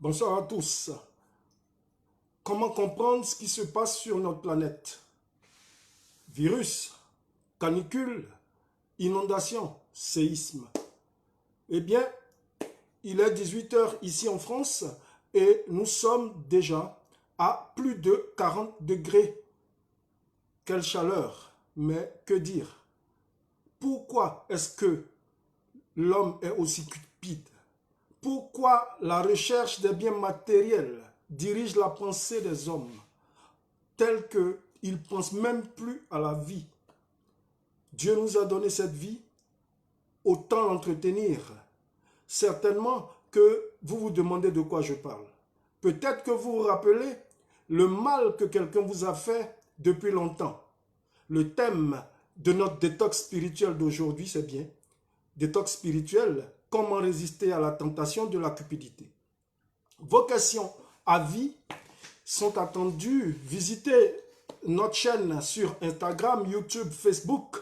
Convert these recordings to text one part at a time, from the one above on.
Bonsoir à tous. Comment comprendre ce qui se passe sur notre planète? Virus, canicule, inondation, séisme. Eh bien, il est 18 h ici en France et nous sommes déjà à plus de 40 degrés. Quelle chaleur! Mais que dire? Pourquoi est-ce que l'homme est aussi cupide? Pourquoi la recherche des biens matériels dirige la pensée des hommes, telle qu'ils ne pensent même plus à la vie? Dieu nous a donné cette vie, autant l'entretenir. Certainement que vous vous demandez de quoi je parle. Peut-être que vous vous rappelez le mal que quelqu'un vous a fait depuis longtemps. Le thème de notre détox spirituel d'aujourd'hui, c'est bien. Détox spirituel, comment résister à la tentation de la cupidité. Vos questions à vie sont attendues. Visitez notre chaîne sur Instagram, YouTube, Facebook.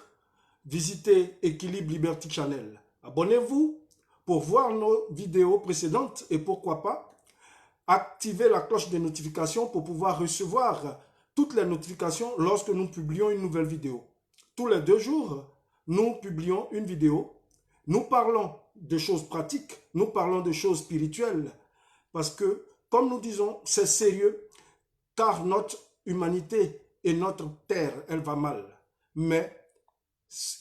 Visitez Équilibre Liberty Channel. Abonnez-vous pour voir nos vidéos précédentes et pourquoi pas, activez la cloche des notifications pour pouvoir recevoir toutes les notifications lorsque nous publions une nouvelle vidéo. Tous les 2 jours, nous publions une vidéo. Nous parlons de choses pratiques, nous parlons de choses spirituelles, parce que, comme nous disons, c'est sérieux, car notre humanité et notre terre, elle va mal. Mais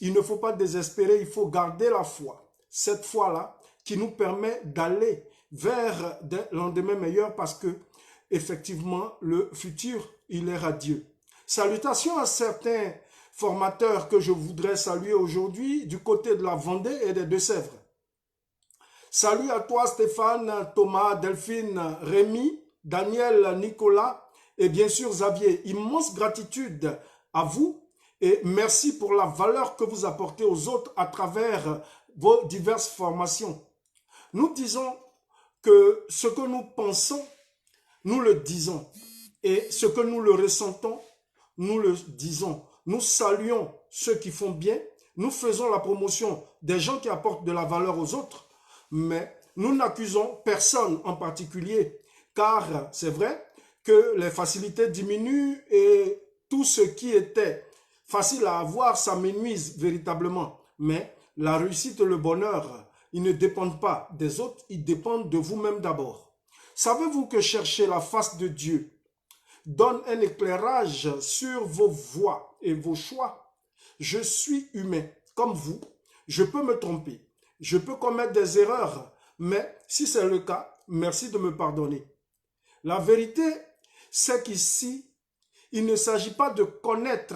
il ne faut pas désespérer, il faut garder la foi. Cette foi-là qui nous permet d'aller vers des lendemains meilleurs parce que, effectivement, le futur, il est radieux. Salutations à certains formateurs que je voudrais saluer aujourd'hui du côté de la Vendée et des Deux-Sèvres. Salut à toi Stéphane, Thomas, Delphine, Rémi, Daniel, Nicolas et bien sûr Xavier. Immense gratitude à vous et merci pour la valeur que vous apportez aux autres à travers vos diverses formations. Nous disons que ce que nous pensons, nous le disons. Et ce que nous le ressentons, nous le disons. Nous saluons ceux qui font bien. Nous faisons la promotion des gens qui apportent de la valeur aux autres. Mais nous n'accusons personne en particulier. Car c'est vrai que les facilités diminuent et tout ce qui était facile à avoir s'amenuise véritablement. Mais la réussite et le bonheur, ils ne dépendent pas des autres, ils dépendent de vous-même d'abord. Savez-vous que chercher la face de Dieu donne un éclairage sur vos voies et vos choix? Je suis humain, comme vous, je peux me tromper, je peux commettre des erreurs, mais si c'est le cas, merci de me pardonner. La vérité, c'est qu'ici, il ne s'agit pas de connaître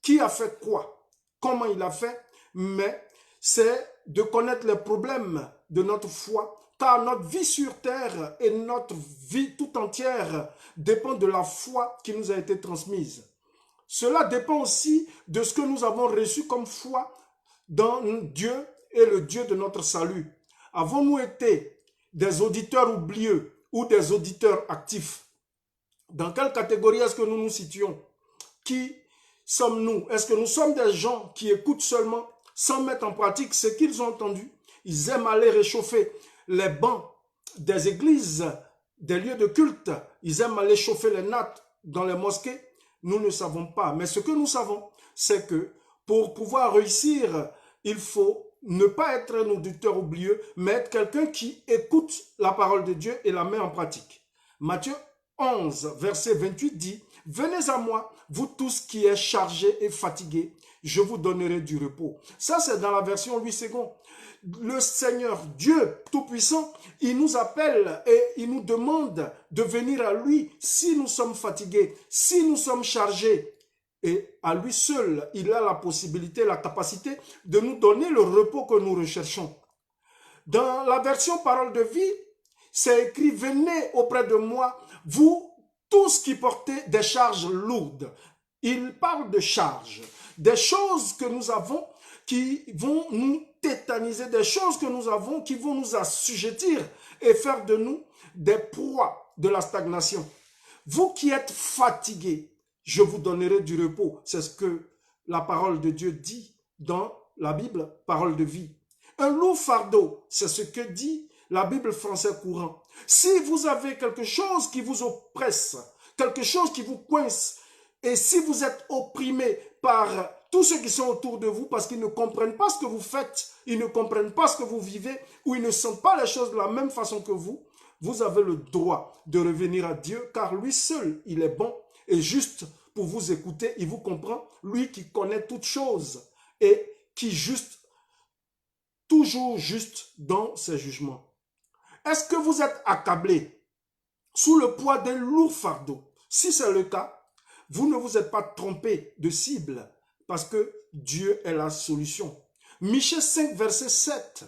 qui a fait quoi, comment il a fait, mais c'est de connaître les problèmes de notre foi, car notre vie sur terre et notre vie tout entière dépend de la foi qui nous a été transmise. Cela dépend aussi de ce que nous avons reçu comme foi dans Dieu et le Dieu de notre salut. Avons-nous été des auditeurs oublieux ou des auditeurs actifs? Dans quelle catégorie est-ce que nous nous situons? Qui sommes-nous? Est-ce que nous sommes des gens qui écoutent seulement sans mettre en pratique ce qu'ils ont entendu? Ils aiment aller réchauffer les bancs des églises, des lieux de culte. Ils aiment aller chauffer les nattes dans les mosquées. Nous ne savons pas. Mais ce que nous savons, c'est que pour pouvoir réussir, il faut ne pas être un auditeur oublieux, mais être quelqu'un qui écoute la parole de Dieu et la met en pratique. Matthieu 11, verset 28 dit, « Venez à moi, vous tous qui êtes chargés et fatigués, je vous donnerai du repos. » Ça, c'est dans la version Louis II. Le Seigneur, Dieu Tout-Puissant, il nous appelle et il nous demande de venir à lui si nous sommes fatigués, si nous sommes chargés. Et à lui seul, il a la possibilité, la capacité de nous donner le repos que nous recherchons. Dans la version Parole de vie, c'est écrit, « Venez auprès de moi, vous tous qui portez des charges lourdes. » Il parle de charges, des choses que nous avons qui vont nous tétaniser, des choses que nous avons qui vont nous assujettir et faire de nous des proies de la stagnation. Vous qui êtes fatigués, je vous donnerai du repos. C'est ce que la parole de Dieu dit dans la Bible, parole de vie. Un lourd fardeau, c'est ce que dit la Bible français courant. Si vous avez quelque chose qui vous oppresse, quelque chose qui vous coince, et si vous êtes opprimé par tous ceux qui sont autour de vous parce qu'ils ne comprennent pas ce que vous faites, ils ne comprennent pas ce que vous vivez, ou ils ne sentent pas les choses de la même façon que vous avez le droit de revenir à Dieu, car lui seul, il est bon et juste pour vous écouter, il vous comprend, lui qui connaît toutes choses et qui juste, toujours juste dans ses jugements. Est-ce que vous êtes accablé sous le poids d'un lourd fardeau? Si c'est le cas, vous ne vous êtes pas trompé de cible parce que Dieu est la solution. Michée 5, verset 7.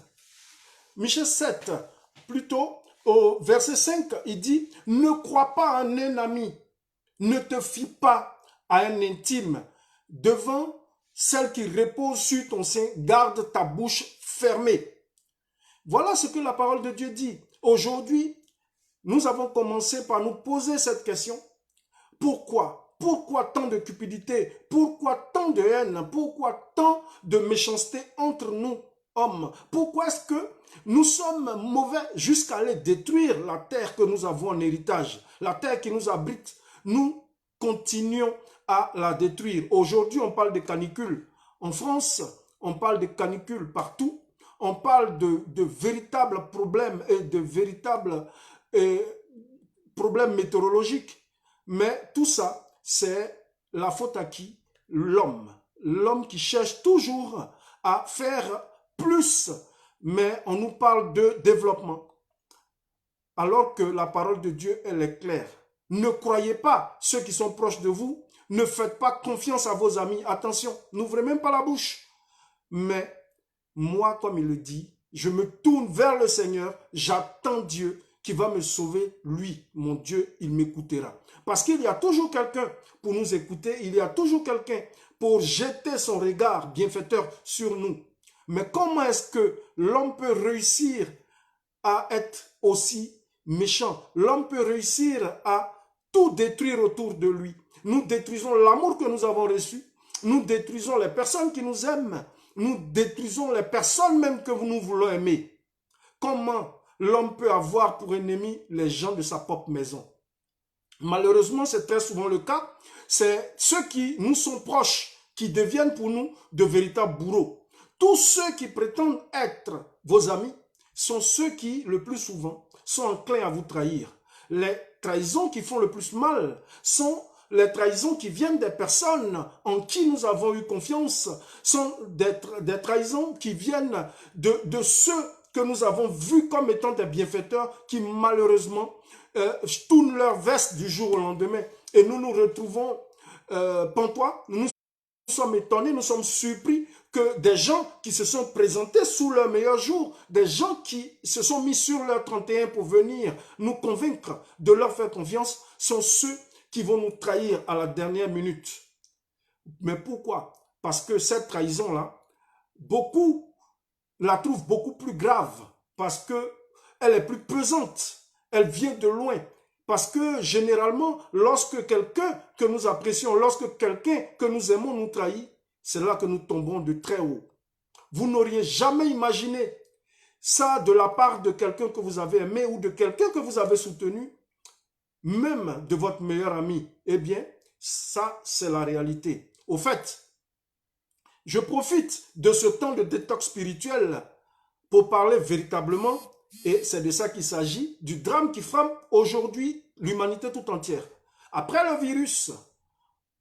Michée 7, plutôt au verset 5, il dit « Ne crois pas en un ami, ne te fie pas à un intime. Devant celle qui repose sur ton sein, garde ta bouche fermée. » Voilà ce que la parole de Dieu dit. Aujourd'hui, nous avons commencé par nous poser cette question. Pourquoi? Pourquoi tant de cupidité? Pourquoi tant de haine? Pourquoi tant de méchanceté entre nous, hommes? Pourquoi est-ce que nous sommes mauvais jusqu'à aller détruire la terre que nous avons en héritage? La terre qui nous abrite, nous continuons à la détruire. Aujourd'hui, on parle de canicule. En France, on parle de canicule partout. On parle de véritables problèmes et de véritables problèmes météorologiques. Mais tout ça, c'est la faute à qui? L'homme. L'homme qui cherche toujours à faire plus. Mais on nous parle de développement. Alors que la parole de Dieu, elle est claire. Ne croyez pas ceux qui sont proches de vous. Ne faites pas confiance à vos amis. Attention, n'ouvrez même pas la bouche. Mais moi, comme il le dit, je me tourne vers le Seigneur. J'attends Dieu qui va me sauver. Lui, mon Dieu, il m'écoutera. Parce qu'il y a toujours quelqu'un pour nous écouter. Il y a toujours quelqu'un pour jeter son regard bienfaiteur sur nous. Mais comment est-ce que l'homme peut réussir à être aussi méchant? L'homme peut réussir à tout détruire autour de lui. Nous détruisons l'amour que nous avons reçu. Nous détruisons les personnes qui nous aiment. Nous détruisons les personnes même que nous voulons aimer. Comment l'homme peut avoir pour ennemi les gens de sa propre maison? Malheureusement, c'est très souvent le cas. C'est ceux qui nous sont proches qui deviennent pour nous de véritables bourreaux. Tous ceux qui prétendent être vos amis sont ceux qui, le plus souvent, sont enclins à vous trahir. Les trahisons qui font le plus mal sont les trahisons qui viennent des personnes en qui nous avons eu confiance, sont des trahisons qui viennent de ceux que nous avons vus comme étant des bienfaiteurs qui malheureusement tournent leur veste du jour au lendemain. Et nous nous retrouvons pantois, nous sommes étonnés, nous sommes surpris que des gens qui se sont présentés sous leur meilleur jour, des gens qui se sont mis sur leur 31 pour venir nous convaincre de leur faire confiance, sont ceux qui vont nous trahir à la dernière minute. Mais pourquoi? Parce que cette trahison-là, beaucoup la trouvent beaucoup plus grave, parce qu'elle est plus pesante, elle vient de loin. Parce que généralement, lorsque quelqu'un que nous apprécions, lorsque quelqu'un que nous aimons nous trahit, c'est là que nous tombons de très haut. Vous n'auriez jamais imaginé ça de la part de quelqu'un que vous avez aimé ou de quelqu'un que vous avez soutenu, même de votre meilleur ami. Eh bien, ça, c'est la réalité. Au fait, je profite de ce temps de détox spirituel pour parler véritablement, et c'est de ça qu'il s'agit, du drame qui frappe aujourd'hui l'humanité tout entière. Après le virus,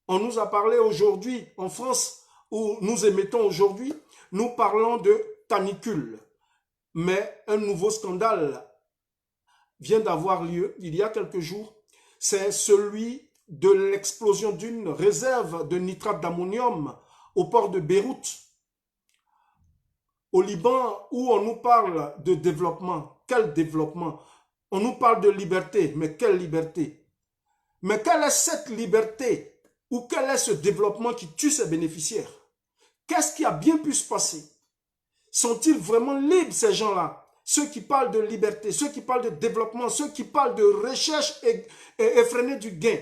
on nous a parlé aujourd'hui en France, où nous émettons aujourd'hui, nous parlons de canicule. Mais un nouveau scandale vient d'avoir lieu il y a quelques jours. C'est celui de l'explosion d'une réserve de nitrate d'ammonium au port de Beyrouth, au Liban, où on nous parle de développement. Quel développement? On nous parle de liberté, mais quelle liberté? Mais quelle est cette liberté? Ou quel est ce développement qui tue ses bénéficiaires? Qu'est-ce qui a bien pu se passer? Sont-ils vraiment libres, ces gens-là? Ceux qui parlent de liberté, ceux qui parlent de développement, ceux qui parlent de recherche effrénée du gain.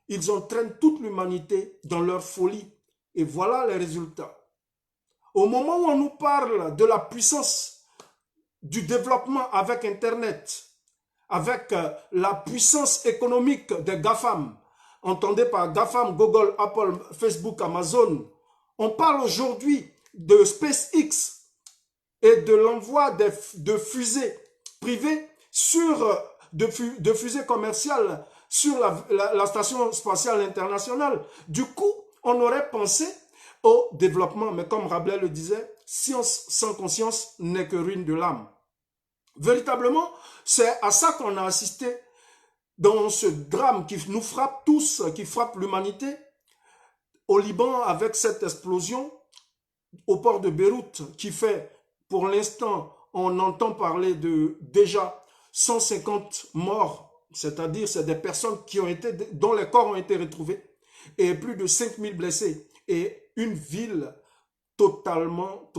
Ils entraînent toute l'humanité dans leur folie. Et voilà les résultats. Au moment où on nous parle de la puissance du développement avec Internet, avec la puissance économique des GAFAM, entendez par GAFAM, Google, Apple, Facebook, Amazon, on parle aujourd'hui de SpaceX et de l'envoi de fusées privées de fusées commerciales sur la Station spatiale internationale. Du coup, on aurait pensé au développement, mais comme Rabelais le disait, science sans conscience n'est que ruine de l'âme. Véritablement, c'est à ça qu'on a assisté dans ce drame qui nous frappe tous, qui frappe l'humanité, au Liban avec cette explosion au port de Beyrouth qui fait, pour l'instant, on entend parler de déjà 150 morts, c'est-à-dire c'est des personnes dont les corps ont été retrouvés, et plus de 5000 blessés, et une ville totalement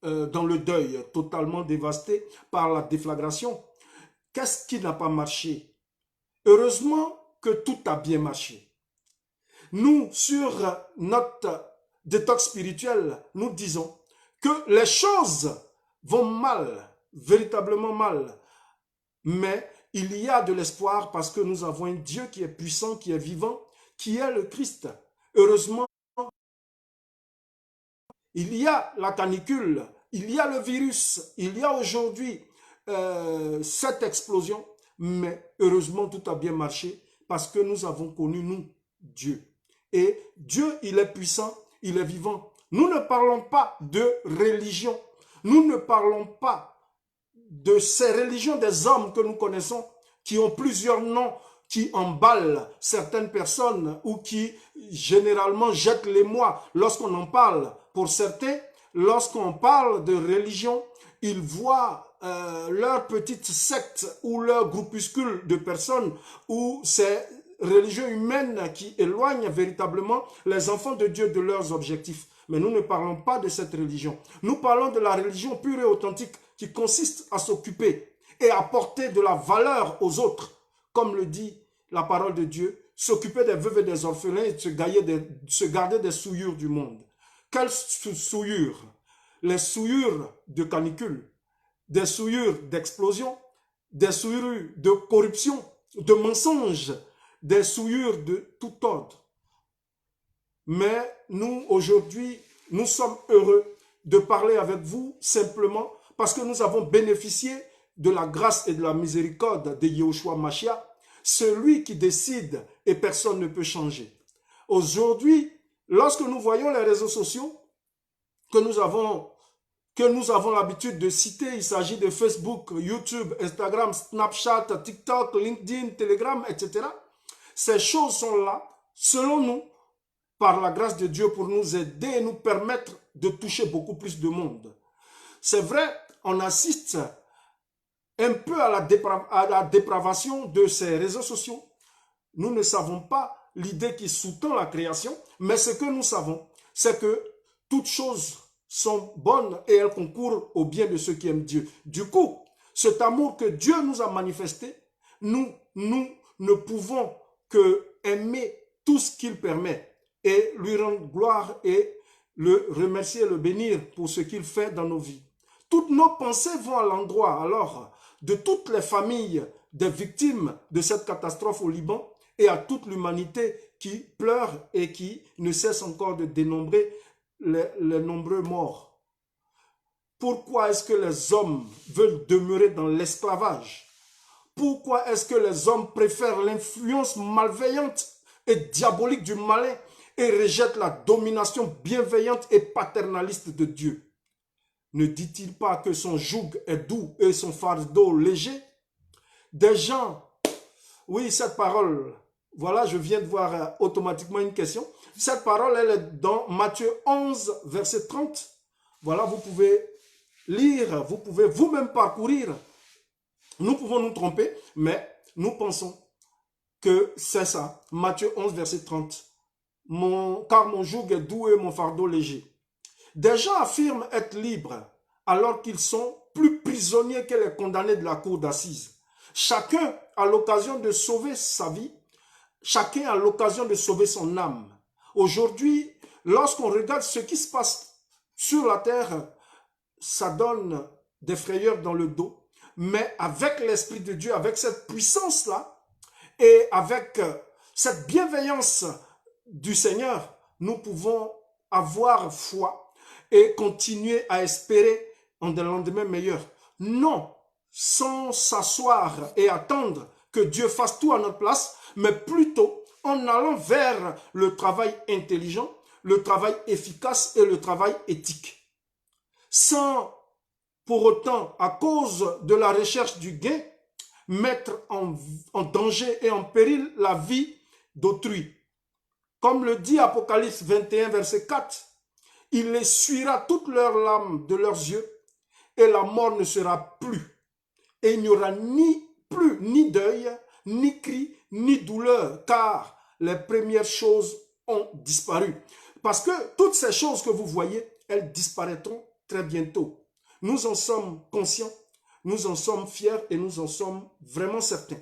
dans le deuil, totalement dévastée par la déflagration. Qu'est-ce qui n'a pas marché? Heureusement que tout a bien marché. Nous, sur notre détox spirituel, nous disons que les choses vont mal, véritablement mal. Mais il y a de l'espoir parce que nous avons un Dieu qui est puissant, qui est vivant, qui est le Christ. Heureusement, il y a la canicule, il y a le virus, il y a aujourd'hui cette explosion, mais heureusement tout a bien marché parce que nous avons connu, nous, Dieu. Et Dieu, il est puissant, il est vivant. Nous ne parlons pas de religion, nous ne parlons pas de ces religions des hommes que nous connaissons, qui ont plusieurs noms, qui emballent certaines personnes ou qui généralement jettent l'émoi lorsqu'on en parle. Pour certains, lorsqu'on parle de religion, ils voient leur petite secte ou leur groupuscule de personnes ou ces religions humaines qui éloignent véritablement les enfants de Dieu de leurs objectifs. Mais nous ne parlons pas de cette religion. Nous parlons de la religion pure et authentique qui consiste à s'occuper et à apporter de la valeur aux autres, comme le dit la parole de Dieu, s'occuper des veuves et des orphelins et de se garder des souillures du monde. Quelles souillures? Les souillures de canicule, des souillures d'explosion, des souillures de corruption, de mensonges, des souillures de tout ordre. Mais nous, aujourd'hui, nous sommes heureux de parler avec vous simplement parce que nous avons bénéficié de la grâce et de la miséricorde de Yahushua Mashiach, celui qui décide et personne ne peut changer. Aujourd'hui, lorsque nous voyons les réseaux sociaux que nous avons l'habitude de citer, il s'agit de Facebook, YouTube, Instagram, Snapchat, TikTok, LinkedIn, Telegram, etc. Ces choses sont là, selon nous, par la grâce de Dieu pour nous aider et nous permettre de toucher beaucoup plus de monde. C'est vrai, on assiste un peu à la dépravation de ces réseaux sociaux. Nous ne savons pas l'idée qui sous-tend la création, mais ce que nous savons, c'est que toutes choses sont bonnes et elles concourent au bien de ceux qui aiment Dieu. Du coup, cet amour que Dieu nous a manifesté, nous ne pouvons que aimer tout ce qu'il permet et lui rendre gloire et le remercier et le bénir pour ce qu'il fait dans nos vies. Toutes nos pensées vont à l'endroit alors de toutes les familles des victimes de cette catastrophe au Liban et à toute l'humanité qui pleure et qui ne cesse encore de dénombrer les nombreux morts. Pourquoi est-ce que les hommes veulent demeurer dans l'esclavage? Pourquoi est-ce que les hommes préfèrent l'influence malveillante et diabolique du malin et rejettent la domination bienveillante et paternaliste de Dieu? Ne dit-il pas que son joug est doux et son fardeau léger? Des gens, oui, cette parole, voilà, je viens de voir automatiquement une question. Cette parole, elle est dans Matthieu 11, verset 30. Voilà, vous pouvez lire, vous pouvez vous-même parcourir. Nous pouvons nous tromper, mais nous pensons que c'est ça. Matthieu 11, verset 30. Car mon joug est doux et mon fardeau léger. Des gens affirment être libres alors qu'ils sont plus prisonniers que les condamnés de la cour d'assises. Chacun a l'occasion de sauver sa vie, chacun a l'occasion de sauver son âme. Aujourd'hui, lorsqu'on regarde ce qui se passe sur la terre, ça donne des frayeurs dans le dos, mais avec l'Esprit de Dieu, avec cette puissance-là, et avec cette bienveillance du Seigneur, nous pouvons avoir foi et continuer à espérer en des lendemains meilleurs. Non, sans s'asseoir et attendre que Dieu fasse tout à notre place, mais plutôt en allant vers le travail intelligent, le travail efficace et le travail éthique. Sans pour autant, à cause de la recherche du gain, mettre en danger et en péril la vie d'autrui. Comme le dit Apocalypse 21, verset 4, il essuiera toutes leurs larmes de leurs yeux et la mort ne sera plus. Et il n'y aura ni deuil, ni cri, ni douleur, car les premières choses ont disparu. Parce que toutes ces choses que vous voyez, elles disparaîtront très bientôt. Nous en sommes conscients, nous en sommes fiers et nous en sommes vraiment certains.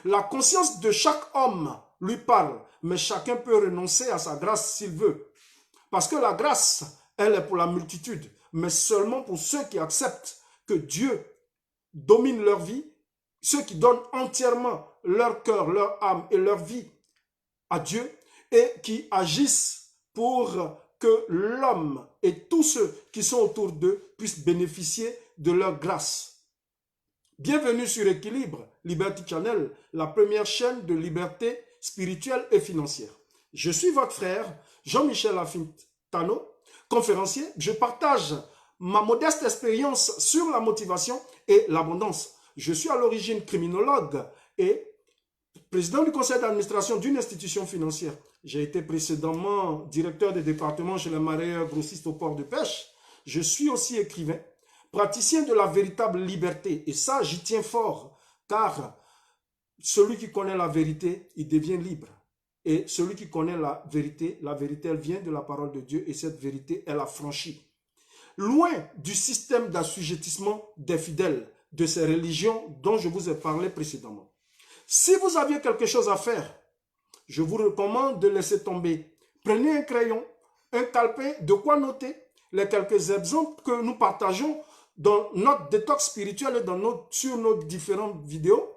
La conscience de chaque homme lui parle, mais chacun peut renoncer à sa grâce s'il veut. Parce que la grâce, elle est pour la multitude, mais seulement pour ceux qui acceptent que Dieu domine leur vie, ceux qui donnent entièrement leur cœur, leur âme et leur vie à Dieu et qui agissent pour que l'homme et tous ceux qui sont autour d'eux puissent bénéficier de leur grâce. Bienvenue sur Équilibre, Liberty Channel, la première chaîne de liberté spirituelle et financière. Je suis votre frère, Jean-Michel Afintano, conférencier. Je partage ma modeste expérience sur la motivation et l'abondance. Je suis à l'origine criminologue et président du conseil d'administration d'une institution financière. J'ai été précédemment directeur des départements chez les mareyeurs grossistes au port de pêche. Je suis aussi écrivain, praticien de la véritable liberté. Et ça, j'y tiens fort, car celui qui connaît la vérité, il devient libre. Et celui qui connaît la vérité, elle vient de la parole de Dieu et cette vérité, elle a franchi. Loin du système d'assujettissement des fidèles, de ces religions dont je vous ai parlé précédemment. Si vous aviez quelque chose à faire, je vous recommande de laisser tomber. Prenez un crayon, un calepin, de quoi noter les quelques exemples que nous partageons dans notre détox spirituel et sur nos différentes vidéos.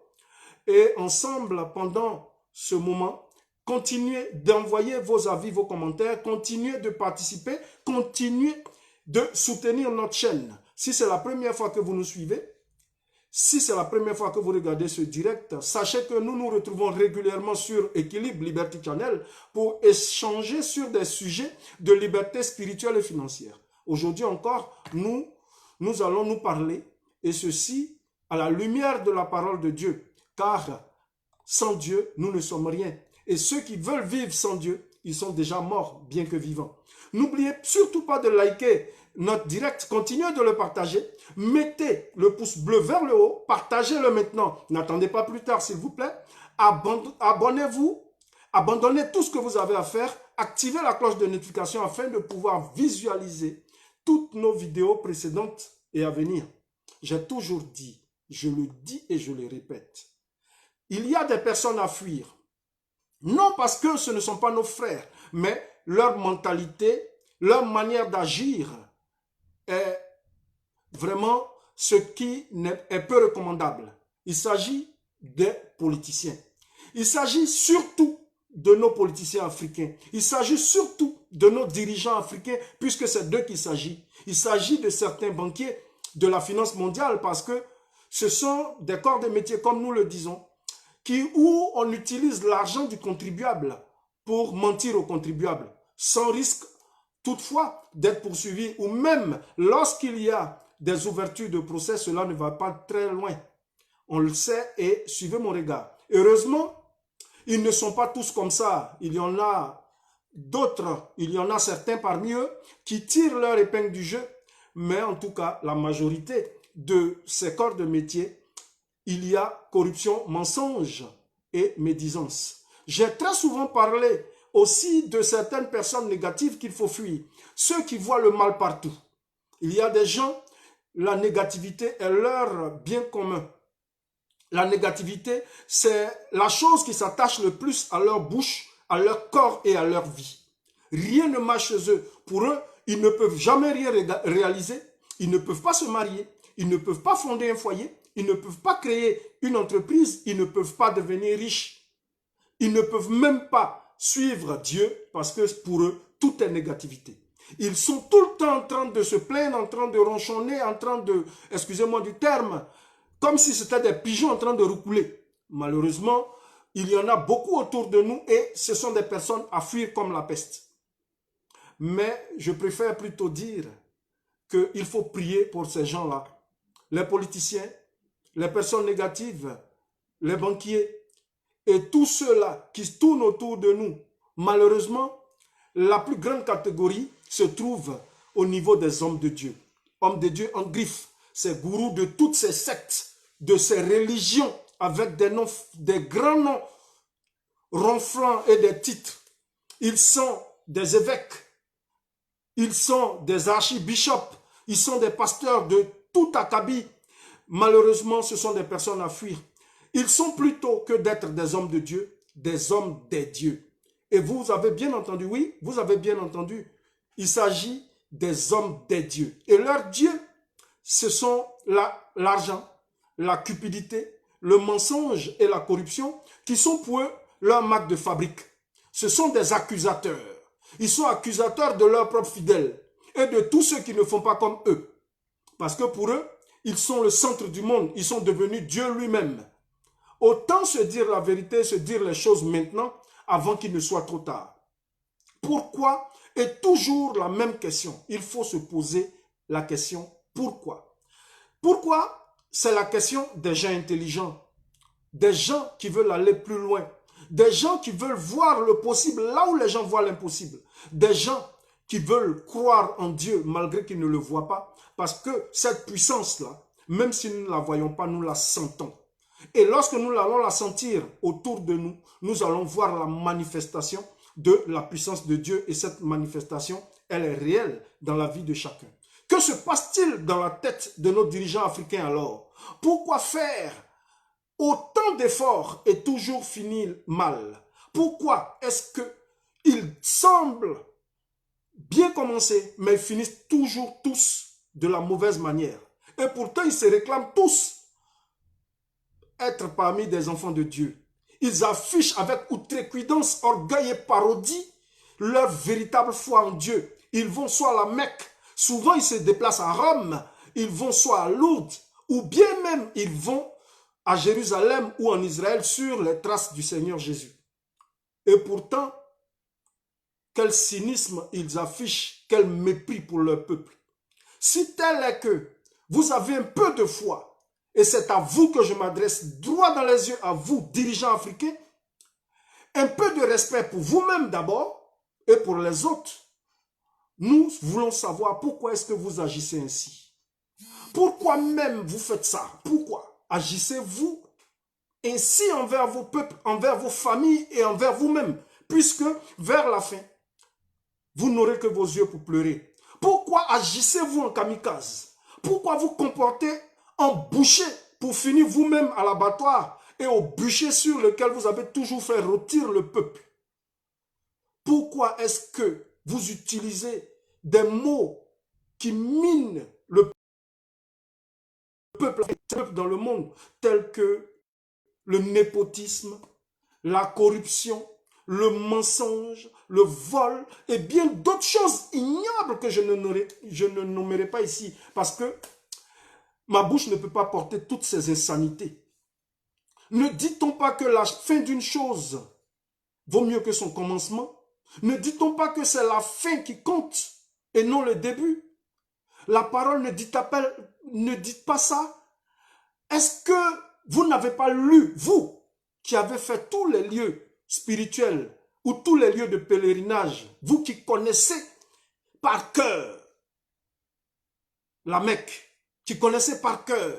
Et ensemble, pendant ce moment, continuez d'envoyer vos avis, vos commentaires, continuez de participer, continuez de soutenir notre chaîne. Si c'est la première fois que vous nous suivez, si c'est la première fois que vous regardez ce direct, sachez que nous nous retrouvons régulièrement sur Équilibre Liberty Channel pour échanger sur des sujets de liberté spirituelle et financière. Aujourd'hui encore, nous allons nous parler, et ceci à la lumière de la parole de Dieu, car sans Dieu, nous ne sommes rien. Et ceux qui veulent vivre sans Dieu, ils sont déjà morts, bien que vivants. N'oubliez surtout pas de liker notre direct, continuez de le partager, mettez le pouce bleu vers le haut, partagez-le maintenant, n'attendez pas plus tard s'il vous plaît, abonnez-vous, abandonnez tout ce que vous avez à faire, activez la cloche de notification afin de pouvoir visualiser toutes nos vidéos précédentes et à venir. J'ai toujours dit, je le dis et je le répète, il y a des personnes à fuir, non parce que ce ne sont pas nos frères, mais leur mentalité, leur manière d'agir est vraiment ce qui est peu recommandable. Il s'agit des politiciens. Il s'agit surtout de nos politiciens africains. Il s'agit surtout de nos dirigeants africains, puisque c'est d'eux qu'il s'agit. Il s'agit de certains banquiers de la finance mondiale, parce que ce sont des corps de métier, comme nous le disons, où on utilise l'argent du contribuable pour mentir aux contribuables, sans risque toutefois d'être poursuivi, ou même lorsqu'il y a des ouvertures de procès, cela ne va pas très loin. On le sait et suivez mon regard. Heureusement, ils ne sont pas tous comme ça. Il y en a d'autres, il y en a certains parmi eux qui tirent leur épingle du jeu, mais en tout cas, la majorité de ces corps de métier, il y a corruption, mensonge et médisance. J'ai très souvent parlé aussi de certaines personnes négatives qu'il faut fuir. Ceux qui voient le mal partout. Il y a des gens, la négativité est leur bien commun. La négativité, c'est la chose qui s'attache le plus à leur bouche, à leur corps et à leur vie. Rien ne marche chez eux. Pour eux, ils ne peuvent jamais rien réaliser. Ils ne peuvent pas se marier. ils ne peuvent pas fonder un foyer, ils ne peuvent pas créer une entreprise, ils ne peuvent pas devenir riches. Ils ne peuvent même pas suivre Dieu parce que pour eux, tout est négativité. Ils sont tout le temps en train de se plaindre, en train de ronchonner, en train de, excusez-moi du terme, comme si c'était des pigeons en train de roucouler. Malheureusement, il y en a beaucoup autour de nous et ce sont des personnes à fuir comme la peste. Mais je préfère plutôt dire qu'il faut prier pour ces gens-là. Les politiciens, les personnes négatives, les banquiers et tous ceux-là qui se tournent autour de nous. Malheureusement, la plus grande catégorie se trouve au niveau des hommes de Dieu. Hommes de Dieu en griffe, ces gourous de toutes ces sectes, de ces religions avec des noms, des grands noms ronflants et des titres. Ils sont des évêques, ils sont des archibishops, ils sont des pasteurs de tout acabit. Malheureusement, ce sont des personnes à fuir. Ils sont plutôt que d'être des hommes de Dieu, des hommes des dieux. Et vous avez bien entendu, oui, vous avez bien entendu, il s'agit des hommes des dieux. Et leurs dieux, ce sont l'argent, la cupidité, le mensonge et la corruption qui sont pour eux leur marque de fabrique. Ce sont des accusateurs. Ils sont accusateurs de leurs propres fidèles et de tous ceux qui ne font pas comme eux. Parce que pour eux, ils sont le centre du monde. Ils sont devenus Dieu lui-même. Autant se dire la vérité, se dire les choses maintenant avant qu'il ne soit trop tard. Pourquoi est toujours la même question. Il faut se poser la question pourquoi. Pourquoi? C'est la question des gens intelligents, des gens qui veulent aller plus loin, des gens qui veulent voir le possible là où les gens voient l'impossible, des gens qui veulent croire en Dieu malgré qu'ils ne le voient pas, parce que cette puissance-là, même si nous ne la voyons pas, nous la sentons. Et lorsque nous allons la sentir autour de nous, nous allons voir la manifestation de la puissance de Dieu et cette manifestation, elle est réelle dans la vie de chacun. Que se passe-t-il dans la tête de nos dirigeants africains alors? Pourquoi faire autant d'efforts et toujours finir mal? Pourquoi est-ce qu'ils semblent bien commencer, mais ils finissent toujours tous de la mauvaise manière? Et pourtant, ils se réclament tous être parmi des enfants de Dieu. Ils affichent avec outrecuidance, orgueil et parodie leur véritable foi en Dieu. Ils vont soit à la Mecque, souvent ils se déplacent à Rome, ils vont soit à Lourdes, ou bien même ils vont à Jérusalem ou en Israël sur les traces du Seigneur Jésus. Et pourtant, quel cynisme ils affichent, quel mépris pour leur peuple. Si tel est que vous avez un peu de foi, et c'est à vous que je m'adresse droit dans les yeux, à vous, dirigeants africains, un peu de respect pour vous-même d'abord et pour les autres. Nous voulons savoir pourquoi est-ce que vous agissez ainsi. Pourquoi même vous faites ça? Pourquoi agissez-vous ainsi envers vos peuples, envers vos familles et envers vous-même? Puisque vers la fin, vous n'aurez que vos yeux pour pleurer. Pourquoi agissez-vous en kamikaze? Pourquoi vous comportez en boucher pour finir vous-même à l'abattoir et au bûcher sur lequel vous avez toujours fait rôtir le peuple? Pourquoi est-ce que vous utilisez des mots qui minent le peuple dans le monde, tels que le népotisme, la corruption, le mensonge, le vol et bien d'autres choses ignobles que je ne nommerai pas ici parce que ma bouche ne peut pas porter toutes ces insanités. Ne dit-on pas que la fin d'une chose vaut mieux que son commencement? Ne dit-on pas que c'est la fin qui compte et non le début? La parole ne dit pas ça. Est-ce que vous n'avez pas lu, vous, qui avez fait tous les lieux spirituels ou tous les lieux de pèlerinage, vous qui connaissez par cœur la Mecque, qui connaissez par cœur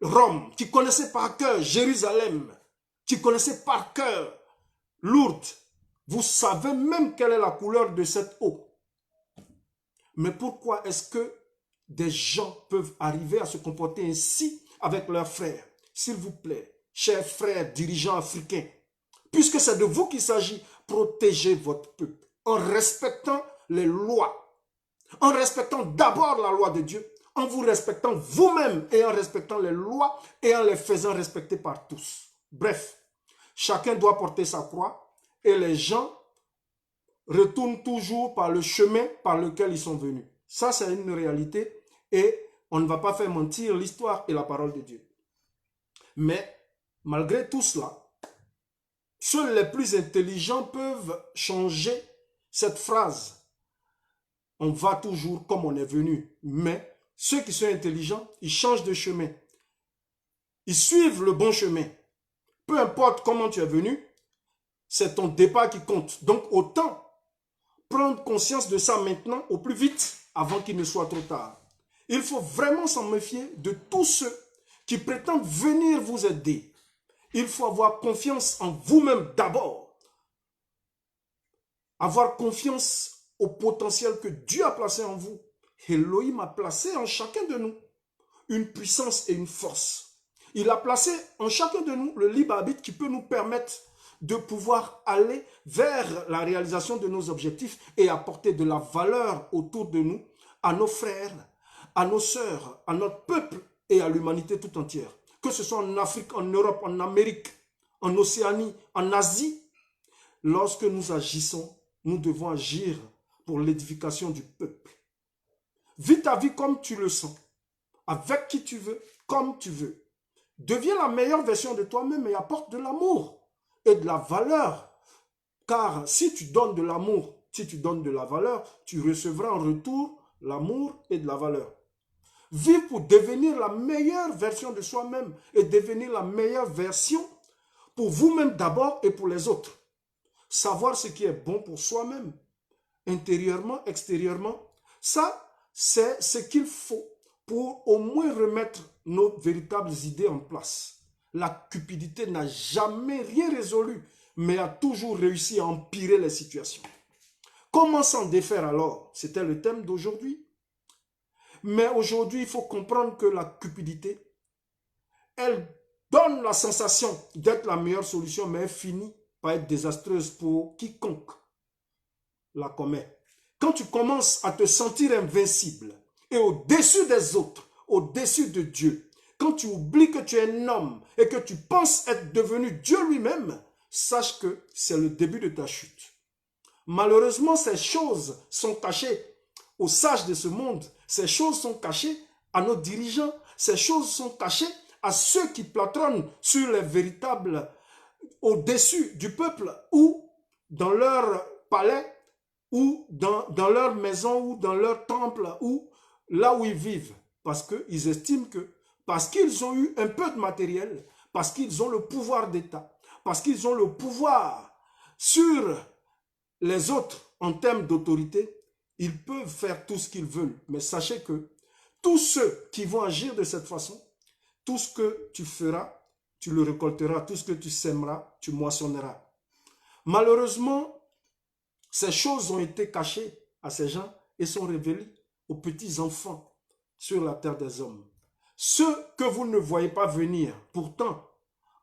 Rome, qui connaissez par cœur Jérusalem, qui connaissez par cœur Lourdes, vous savez même quelle est la couleur de cette eau. Mais pourquoi est-ce que des gens peuvent arriver à se comporter ainsi avec leurs frères? S'il vous plaît, chers frères dirigeants africains, puisque c'est de vous qu'il s'agit, protégez votre peuple en respectant les lois, en respectant d'abord la loi de Dieu, en vous respectant vous-même et en respectant les lois et en les faisant respecter par tous. Bref, chacun doit porter sa croix et les gens retournent toujours par le chemin par lequel ils sont venus. Ça, c'est une réalité et on ne va pas faire mentir l'histoire et la parole de Dieu. Mais malgré tout cela, seuls les plus intelligents peuvent changer cette phrase. On va toujours comme on est venu. Mais ceux qui sont intelligents, ils changent de chemin. Ils suivent le bon chemin. Peu importe comment tu es venu, c'est ton départ qui compte. Donc autant prendre conscience de ça maintenant au plus vite avant qu'il ne soit trop tard. Il faut vraiment s'en méfier de tous ceux qui prétendent venir vous aider. Il faut avoir confiance en vous-même d'abord. Avoir confiance au potentiel que Dieu a placé en vous. Elohim a placé en chacun de nous une puissance et une force. Il a placé en chacun de nous le libre arbitre qui peut nous permettre de pouvoir aller vers la réalisation de nos objectifs et apporter de la valeur autour de nous, à nos frères, à nos sœurs, à notre peuple et à l'humanité tout entière. Que ce soit en Afrique, en Europe, en Amérique, en Océanie, en Asie, lorsque nous agissons, nous devons agir pour l'édification du peuple. Vis ta vie comme tu le sens, avec qui tu veux, comme tu veux. Deviens la meilleure version de toi-même et apporte de l'amour et de la valeur. Car si tu donnes de l'amour, si tu donnes de la valeur, tu recevras en retour l'amour et de la valeur. Vive pour devenir la meilleure version de soi-même et devenir la meilleure version pour vous-même d'abord et pour les autres. Savoir ce qui est bon pour soi-même, intérieurement, extérieurement, ça, c'est ce qu'il faut pour au moins remettre nos véritables idées en place. La cupidité n'a jamais rien résolu, mais a toujours réussi à empirer les situations. Comment s'en défaire alors? C'était le thème d'aujourd'hui. Mais aujourd'hui, il faut comprendre que la cupidité, elle donne la sensation d'être la meilleure solution, mais elle finit par être désastreuse pour quiconque la commet. Quand tu commences à te sentir invincible et au-dessus des autres, au-dessus de Dieu, quand tu oublies que tu es un homme et que tu penses être devenu Dieu lui-même, sache que c'est le début de ta chute. Malheureusement, ces choses sont cachées aux sages de ce monde. Ces choses sont cachées à nos dirigeants. Ces choses sont cachées à ceux qui platronnent sur les véritables au-dessus du peuple ou dans leur palais ou dans leur maison ou dans leur temple ou là où ils vivent. Parce qu'ils estiment que, parce qu'ils ont eu un peu de matériel, parce qu'ils ont le pouvoir d'État, parce qu'ils ont le pouvoir sur les autres en termes d'autorité, ils peuvent faire tout ce qu'ils veulent. Mais sachez que tous ceux qui vont agir de cette façon, tout ce que tu feras, tu le récolteras. Tout ce que tu sèmeras, tu moissonneras. Malheureusement, ces choses ont été cachées à ces gens et sont révélées aux petits enfants sur la terre des hommes. Ceux que vous ne voyez pas venir, pourtant,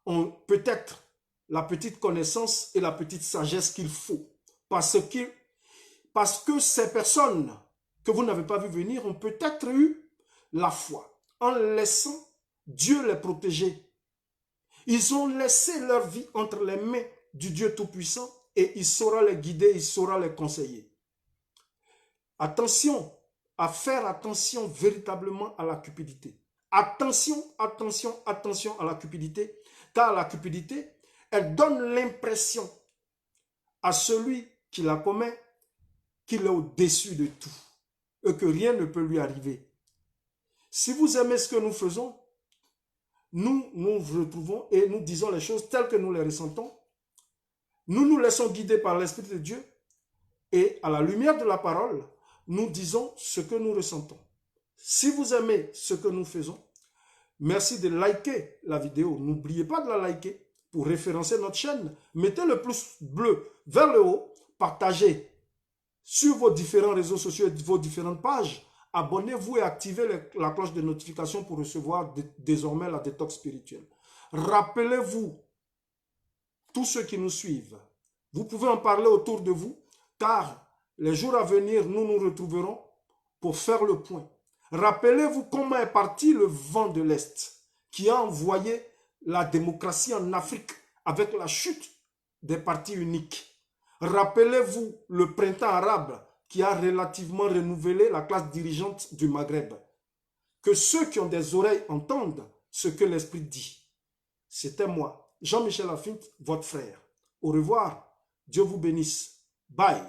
ont peut-être la petite connaissance et la petite sagesse qu'il faut. Parce que ces personnes que vous n'avez pas vu venir ont peut-être eu la foi en laissant Dieu les protéger. Ils ont laissé leur vie entre les mains du Dieu Tout-Puissant et il saura les guider, il saura les conseiller. Attention, à faire attention véritablement à la cupidité. Attention, attention, attention à la cupidité, car la cupidité, elle donne l'impression à celui qui la commet qu'il est au-dessus de tout et que rien ne peut lui arriver. Si vous aimez ce que nous faisons, nous nous retrouvons et nous disons les choses telles que nous les ressentons. Nous nous laissons guider par l'Esprit de Dieu et à la lumière de la parole, nous disons ce que nous ressentons. Si vous aimez ce que nous faisons, merci de liker la vidéo. N'oubliez pas de la liker pour référencer notre chaîne. Mettez le pouce bleu vers le haut, partagez sur vos différents réseaux sociaux et vos différentes pages. Abonnez-vous et activez la cloche de notification pour recevoir désormais la détox spirituelle. Rappelez-vous, tous ceux qui nous suivent, vous pouvez en parler autour de vous, car les jours à venir, nous nous retrouverons pour faire le point. Rappelez-vous comment est parti le vent de l'Est qui a envoyé la démocratie en Afrique avec la chute des partis uniques. Rappelez-vous le printemps arabe qui a relativement renouvelé la classe dirigeante du Maghreb. Que ceux qui ont des oreilles entendent ce que l'Esprit dit. C'était moi, Jean-Michel Lafinte, votre frère. Au revoir. Dieu vous bénisse. Bye.